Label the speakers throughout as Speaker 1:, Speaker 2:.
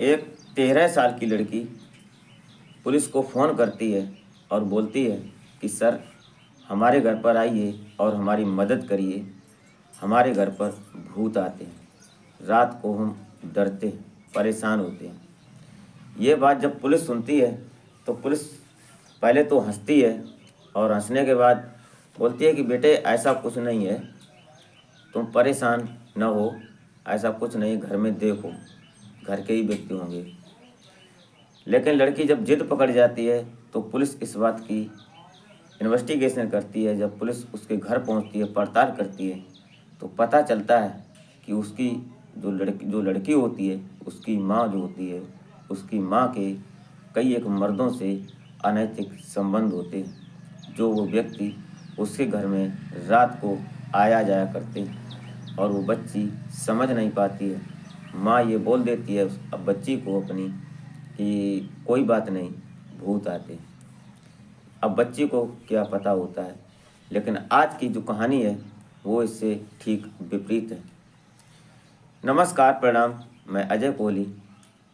Speaker 1: एक 13 साल की लड़की पुलिस को फ़ोन करती है और बोलती है कि सर, हमारे घर पर आइए और हमारी मदद करिए। हमारे घर पर भूत आते हैं, रात को हम डरते हैं, परेशान होते हैं। ये बात जब पुलिस सुनती है तो पुलिस पहले तो हंसती है और हंसने के बाद बोलती है कि बेटे, ऐसा कुछ नहीं है, तुम परेशान न हो, ऐसा कुछ नहीं, घर में देखो, घर के ही व्यक्ति होंगे। लेकिन लड़की जब जिद पकड़ जाती है तो पुलिस इस बात की इन्वेस्टिगेशन करती है। जब पुलिस उसके घर पहुंचती है, पड़ताल करती है, तो पता चलता है कि उसकी जो लड़की होती है, उसकी माँ जो होती है, उसकी माँ के कई एक मर्दों से अनैतिक संबंध होते हैं। जो वो व्यक्ति उसके घर में रात को आया जाया करते हैं और वो बच्ची समझ नहीं पाती है। माँ ये बोल देती है अब बच्ची को अपनी कि कोई बात नहीं, भूत आते हैं। अब बच्ची को क्या पता होता है, लेकिन आज की जो कहानी है वो इससे ठीक विपरीत है। नमस्कार, प्रणाम, मैं अजय कोहली।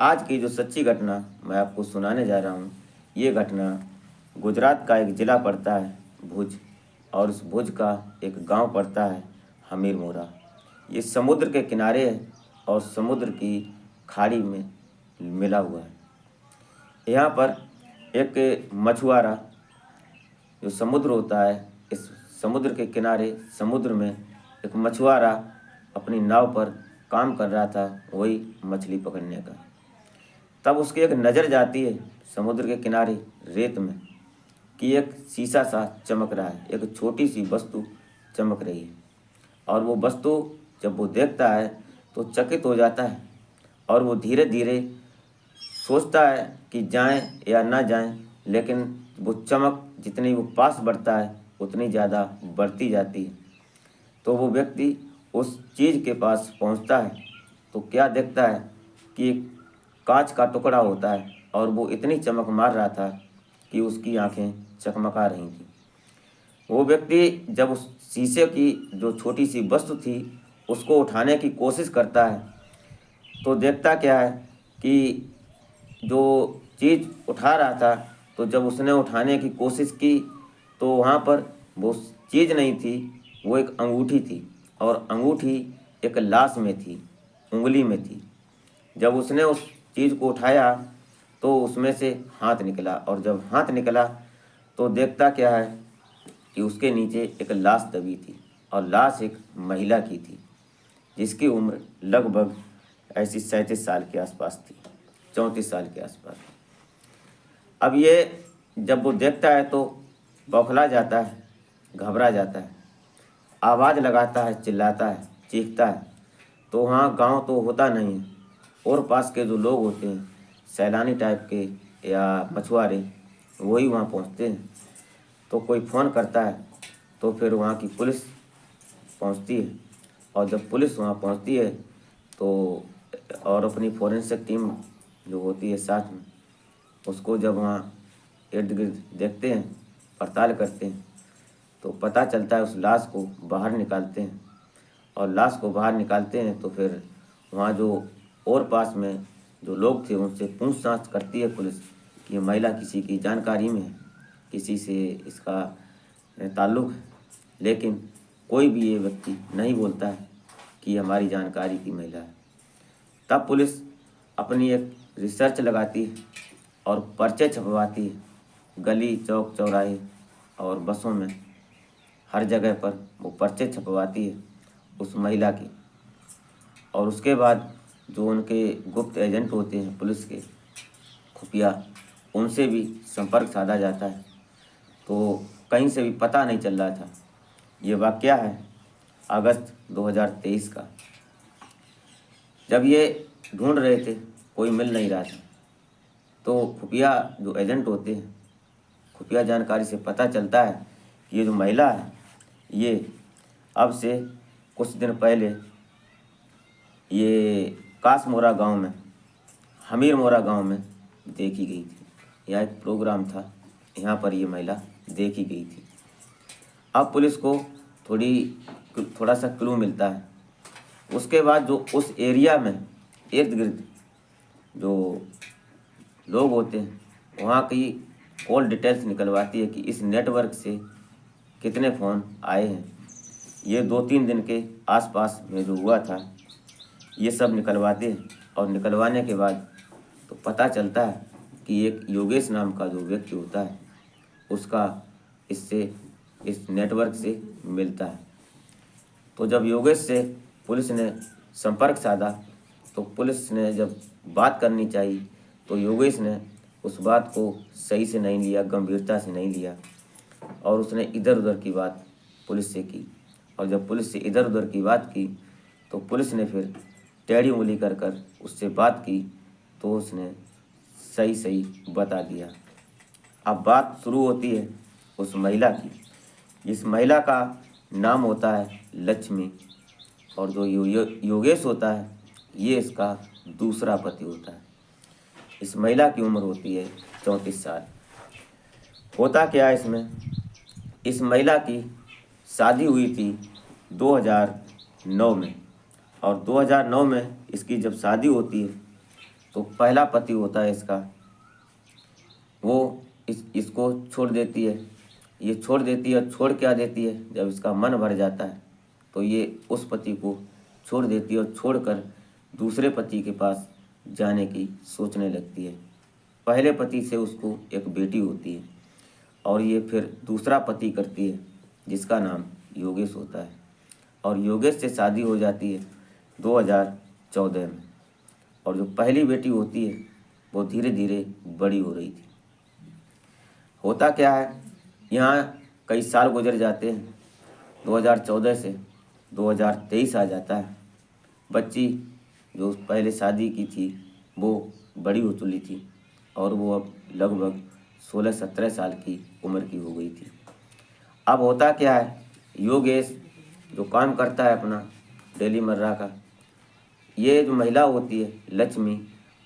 Speaker 1: आज की जो सच्ची घटना मैं आपको सुनाने जा रहा हूँ, ये घटना गुजरात का एक ज़िला पड़ता है भुज, और उस भुज का एक गांव पड़ता है हमीर मोरा। ये समुद्र के किनारे है और समुद्र की खाड़ी में मिला हुआ है। यहाँ पर एक मछुआरा, जो समुद्र होता है, इस समुद्र के किनारे समुद्र में एक मछुआरा अपनी नाव पर काम कर रहा था, वही मछली पकड़ने का। तब उसकी एक नज़र जाती है समुद्र के किनारे रेत में कि एक शीशा सा चमक रहा है, एक छोटी सी वस्तु चमक रही है। और वो वस्तु जब वो देखता है तो चकित हो जाता है और वो धीरे धीरे सोचता है कि जाएं या ना जाएं, लेकिन वो चमक जितनी वो पास बढ़ता है उतनी ज़्यादा बढ़ती जाती है। तो वो व्यक्ति उस चीज़ के पास पहुंचता है तो क्या देखता है कि एक कांच का टुकड़ा होता है और वो इतनी चमक मार रहा था कि उसकी आंखें चकमका रही थी। वो व्यक्ति जब उस शीशे की जो छोटी सी वस्तु थी उसको उठाने की कोशिश करता है तो देखता क्या है कि जो चीज़ उठा रहा था, तो जब उसने उठाने की कोशिश की तो वहाँ पर वो चीज़ नहीं थी, वो एक अंगूठी थी। और अंगूठी एक लाश में थी, उंगली में थी। जब उसने उस चीज़ को उठाया तो उसमें से हाथ निकला, और जब हाथ निकला तो देखता क्या है कि उसके नीचे एक लाश दबी थी, और लाश एक महिला की थी जिसकी उम्र लगभग ऐसी 37 साल के आसपास थी, 34 साल के आसपास। अब ये जब वो देखता है तो बौखला जाता है, घबरा जाता है, आवाज़ लगाता है, चिल्लाता है, चीखता है। तो वहाँ गांव तो होता नहीं है, और पास के जो लोग होते हैं, सैलानी टाइप के या मछुआरे, वही वहाँ पहुँचते हैं। तो कोई फ़ोन करता है तो फिर वहाँ की पुलिस पहुँचती है, और जब पुलिस वहाँ पहुँचती है तो और अपनी फोरेंसिक टीम जो होती है साथ में, उसको जब वहाँ इर्द गिर्द देखते हैं, पड़ताल करते हैं, तो पता चलता है उस लाश को बाहर निकालते हैं। और लाश को बाहर निकालते हैं तो फिर वहाँ जो और पास में जो लोग थे उनसे पूछताछ करती है पुलिस कि ये महिला किसी की जानकारी में है, किसी से इसका ताल्लुक़ है। लेकिन कोई भी ये व्यक्ति नहीं बोलता है कि हमारी जानकारी की महिला है। तब पुलिस अपनी एक रिसर्च लगाती है और पर्चे छपवाती है, गली चौक चौराहे और बसों में, हर जगह पर वो पर्चे छपवाती है उस महिला की। और उसके बाद जो उनके गुप्त एजेंट होते हैं पुलिस के, खुफिया, उनसे भी संपर्क साधा जाता है। तो कहीं से भी पता नहीं चल रहा था। ये वाक़या है अगस्त 2023 का। जब ये ढूंढ रहे थे, कोई मिल नहीं रहा था, तो खुफिया जो एजेंट होते हैं, खुफिया जानकारी से पता चलता है कि ये जो महिला है, ये अब से कुछ दिन पहले ये कासमोरा गांव में, हमीर मोरा गांव में देखी गई थी। यह एक प्रोग्राम था, यहाँ पर ये महिला देखी गई थी। अब पुलिस को थोड़ा सा क्लू मिलता है। उसके बाद जो उस एरिया में इर्द गिर्द जो लोग होते हैं वहाँ की कॉल डिटेल्स निकलवाती है कि इस नेटवर्क से कितने फ़ोन आए हैं। ये 2-3 दिन के आसपास में जो हुआ था ये सब निकलवाते हैं, और निकलवाने के बाद तो पता चलता है कि एक योगेश नाम का जो व्यक्ति होता है उसका इस नेटवर्क से मिलता है। तो जब योगेश से पुलिस ने संपर्क साधा तो पुलिस ने जब बात करनी चाहिए तो योगेश ने उस बात को सही से नहीं लिया, गंभीरता से नहीं लिया, और उसने इधर उधर की बात पुलिस से की। और जब पुलिस से इधर उधर की बात की तो पुलिस ने फिर टेढ़ी उंगली कर कर उससे बात की तो उसने सही सही बता दिया। अब बात शुरू होती है उस महिला की। इस महिला का नाम होता है लक्ष्मी, और जो योगेश होता है ये इसका दूसरा पति होता है। इस महिला की उम्र होती है 34 साल। होता क्या है इसमें, इस महिला की शादी हुई थी 2009 में, और 2009 में इसकी जब शादी होती है तो पहला पति होता है इसका, वो इसको छोड़ देती है। ये छोड़ देती है, छोड़ क्या देती है, जब इसका मन भर जाता है तो ये उस पति को छोड़ देती है और छोड़कर दूसरे पति के पास जाने की सोचने लगती है। पहले पति से उसको एक बेटी होती है और ये फिर दूसरा पति करती है जिसका नाम योगेश होता है, और योगेश से शादी हो जाती है 2014 में। और जो पहली बेटी होती है वो धीरे धीरे बड़ी हो रही थी। होता क्या है, यहाँ कई साल गुजर जाते हैं, 2014 से 2023 आ जाता है। बच्ची जो पहले शादी की थी वो बड़ी हो चुकी थी और वो अब लगभग 16-17 साल की उम्र की हो गई थी। अब होता क्या है, योगेश जो काम करता है अपना डेली मर्रा का, ये जो महिला होती है लक्ष्मी,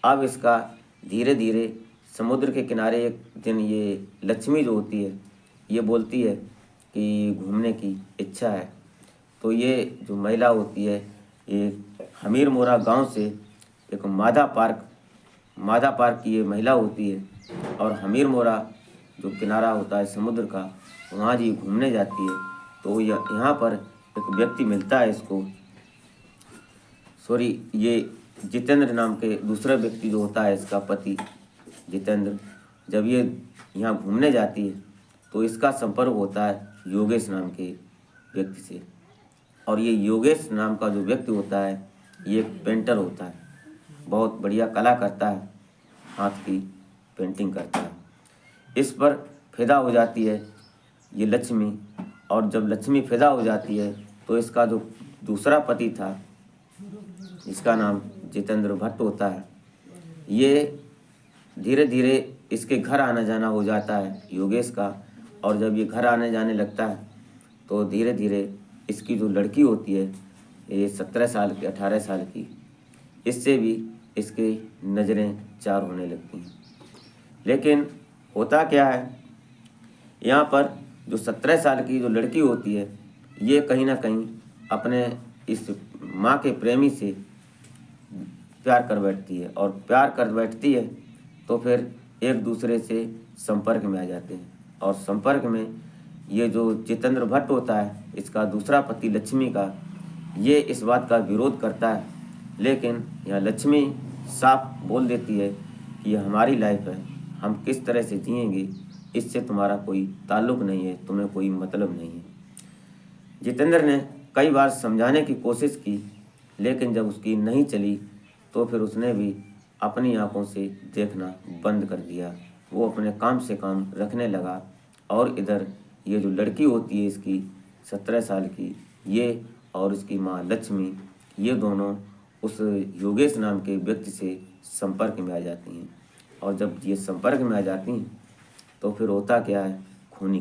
Speaker 1: अब इसका धीरे धीरे समुद्र के किनारे एक दिन ये लक्ष्मी जो होती है ये बोलती है कि घूमने की इच्छा है। तो ये जो महिला होती है ये हमीर मोरा गांव से एक माधा पार्क की ये महिला होती है, और हमीर मोरा जो किनारा होता है समुद्र का वहाँ जी घूमने जाती है। तो यहाँ पर एक व्यक्ति मिलता है इसको, ये जितेंद्र नाम के दूसरा व्यक्ति जो होता है इसका पति जितेंद्र। जब ये यहाँ घूमने जाती है तो इसका संपर्क होता है योगेश नाम के व्यक्ति से, और ये योगेश नाम का जो व्यक्ति होता है ये एक पेंटर होता है, बहुत बढ़िया कला करता है, हाथ की पेंटिंग करता है। इस पर फिदा हो जाती है ये लक्ष्मी, और जब लक्ष्मी फिदा हो जाती है तो इसका जो दूसरा पति था जिसका नाम जितेंद्र भट्ट होता है, ये धीरे धीरे इसके घर आना जाना हो जाता है योगेश का। और जब ये घर आने जाने लगता है तो धीरे धीरे इसकी जो लड़की होती है ये 17 साल की 18 साल की, इससे भी इसकी नज़रें चार होने लगती हैं। लेकिन होता क्या है, यहाँ पर जो 17 साल की जो लड़की होती है ये कहीं ना कहीं अपने इस माँ के प्रेमी से प्यार कर बैठती है, और प्यार कर बैठती है तो फिर एक दूसरे से संपर्क में आ जाते हैं। और संपर्क में ये जो जितेंद्र भट्ट होता है इसका दूसरा पति लक्ष्मी का, ये इस बात का विरोध करता है, लेकिन यह लक्ष्मी साफ बोल देती है कि यह हमारी लाइफ है, हम किस तरह से जिएंगे इससे तुम्हारा कोई ताल्लुक़ नहीं है, तुम्हें कोई मतलब नहीं है। जितेंद्र ने कई बार समझाने की कोशिश की, लेकिन जब उसकी नहीं चली तो फिर उसने भी अपनी आंखों से देखना बंद कर दिया। वो अपने काम से काम रखने लगा, और इधर ये जो लड़की होती है इसकी 17 साल की, ये और इसकी माँ लक्ष्मी, ये दोनों उस योगेश नाम के व्यक्ति से संपर्क में आ जाती हैं। और जब ये संपर्क में आ जाती हैं तो फिर होता क्या है, खूनी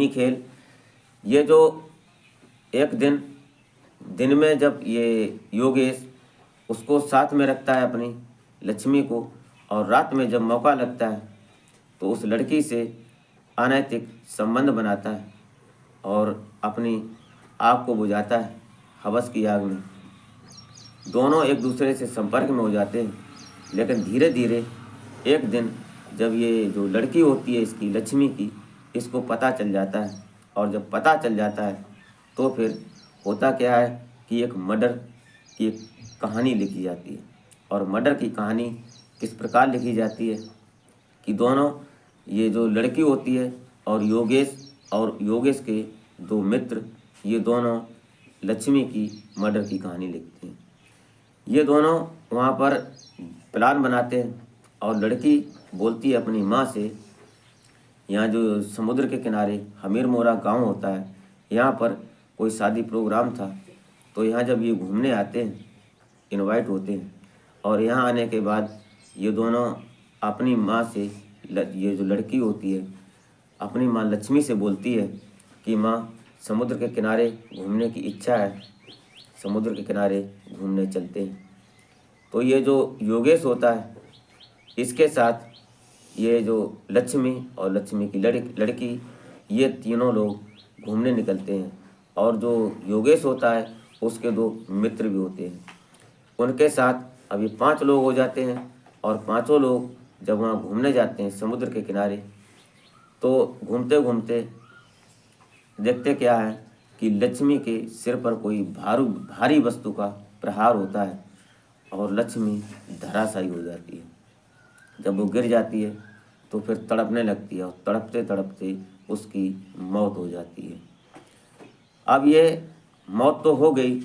Speaker 1: खेल। ये जो एक दिन में जब ये योगेश उसको साथ में रखता है अपनी लक्ष्मी को, और रात में जब मौका लगता है तो उस लड़की से अनैतिक संबंध बनाता है और अपनी आग को बुझाता है हवस की आग में। दोनों एक दूसरे से संपर्क में हो जाते हैं। लेकिन धीरे धीरे एक दिन जब ये जो लड़की होती है इसकी, लक्ष्मी की, इसको पता चल जाता है, और जब पता चल जाता है तो फिर होता क्या है कि एक मर्डर की एक कहानी लिखी जाती है। और मर्डर की कहानी किस प्रकार लिखी जाती है कि दोनों, ये जो लड़की होती है और योगेश के दो मित्र, ये दोनों लक्ष्मी की मर्डर की कहानी लिखते हैं। ये दोनों वहाँ पर प्लान बनाते हैं और लड़की बोलती है अपनी माँ से, यहाँ जो समुद्र के किनारे हमीर मोरा गांव होता है, यहाँ पर कोई शादी प्रोग्राम था, तो यहाँ जब ये घूमने आते हैं, इनवाइट होते हैं, और यहाँ आने के बाद ये दोनों अपनी माँ से, ये जो लड़की होती है अपनी माँ लक्ष्मी से बोलती है कि माँ, समुद्र के किनारे घूमने की इच्छा है, समुद्र के किनारे घूमने चलते हैं। तो ये जो योगेश होता है, इसके साथ ये जो लक्ष्मी और लक्ष्मी की लड़की, ये तीनों लोग घूमने निकलते हैं। और जो योगेश होता है उसके दो मित्र भी होते हैं, उनके साथ अभी 5 लोग हो जाते हैं। और पांचों लोग जब वहाँ घूमने जाते हैं समुद्र के किनारे, तो घूमते घूमते देखते क्या है कि लक्ष्मी के सिर पर कोई भारी वस्तु का प्रहार होता है और लक्ष्मी धराशायी हो जाती है। जब वो गिर जाती है तो फिर तड़पने लगती है और तड़पते तड़पते उसकी मौत हो जाती है। अब ये मौत तो हो गई,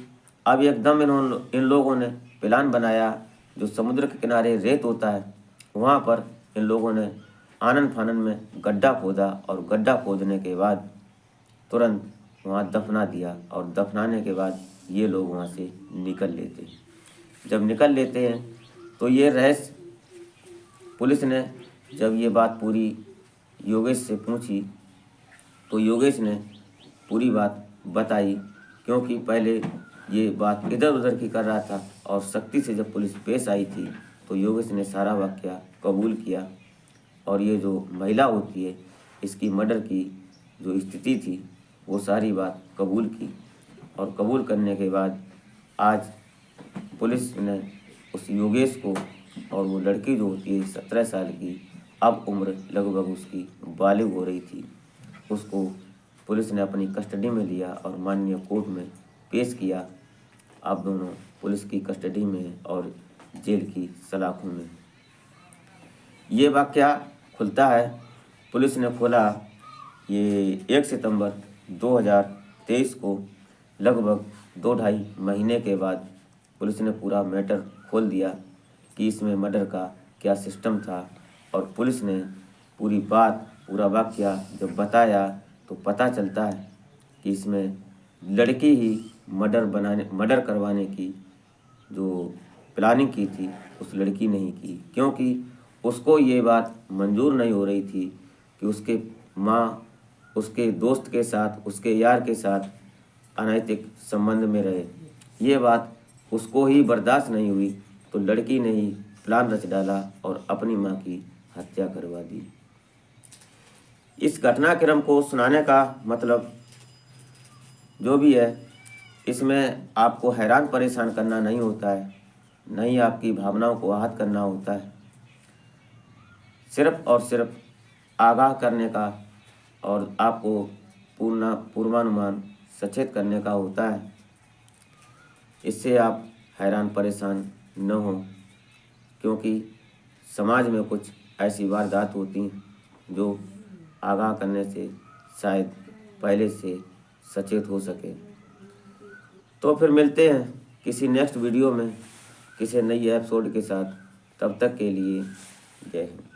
Speaker 1: अब एकदम इन लोगों ने प्लान बनाया, जो समुद्र के किनारे रेत होता है वहाँ पर इन लोगों ने आनन फानन में गड्ढा खोदा, और गड्ढा खोदने के बाद तुरंत वहाँ दफना दिया, और दफनाने के बाद ये लोग वहाँ से निकल लेते हैं। जब निकल लेते हैं तो ये रहस्य, पुलिस ने जब ये बात पूरी योगेश से पूछी तो योगेश ने पूरी बात बताई, क्योंकि पहले ये बात इधर उधर की कर रहा था, और सख्ती से जब पुलिस पेश आई थी तो योगेश ने सारा वाकया कबूल किया। और ये जो महिला होती है, इसकी मर्डर की जो स्थिति थी वो सारी बात कबूल की, और कबूल करने के बाद आज पुलिस ने उस योगेश को, और वो लड़की जो होती है 17 साल की, अब उम्र लगभग उसकी बालिग हो रही थी, उसको पुलिस ने अपनी कस्टडी में लिया और माननीय कोर्ट में पेश किया। अब दोनों पुलिस की कस्टडी में और जेल की सलाखों में। ये वाकया खुलता है, पुलिस ने खोला ये 1 सितंबर 2023 को, लगभग 2-2.5 महीने के बाद पुलिस ने पूरा मैटर खोल दिया कि इसमें मर्डर का क्या सिस्टम था। और पुलिस ने पूरी बात, पूरा वाकया जब बताया तो पता चलता है कि इसमें लड़की ही मर्डर करवाने की जो प्लानिंग की थी उस लड़की ने ही की, क्योंकि उसको ये बात मंजूर नहीं हो रही थी कि उसके माँ उसके दोस्त के साथ, उसके यार के साथ अनैतिक संबंध में रहे। ये बात उसको ही बर्दाश्त नहीं हुई, तो लड़की ने ही प्लान रच डाला और अपनी माँ की हत्या करवा दी। इस घटनाक्रम को सुनाने का मतलब जो भी है, इसमें आपको हैरान परेशान करना नहीं होता है, नहीं आपकी भावनाओं को आहत करना होता है, सिर्फ और सिर्फ आगाह करने का और आपको पूर्वानुमान सचेत करने का होता है। इससे आप हैरान परेशान न हो, क्योंकि समाज में कुछ ऐसी वारदात होती हैं जो आगाह करने से शायद पहले से सचेत हो सके। तो फिर मिलते हैं किसी नेक्स्ट वीडियो में किसी नई एपिसोड के साथ। तब तक के लिए जय हिंद।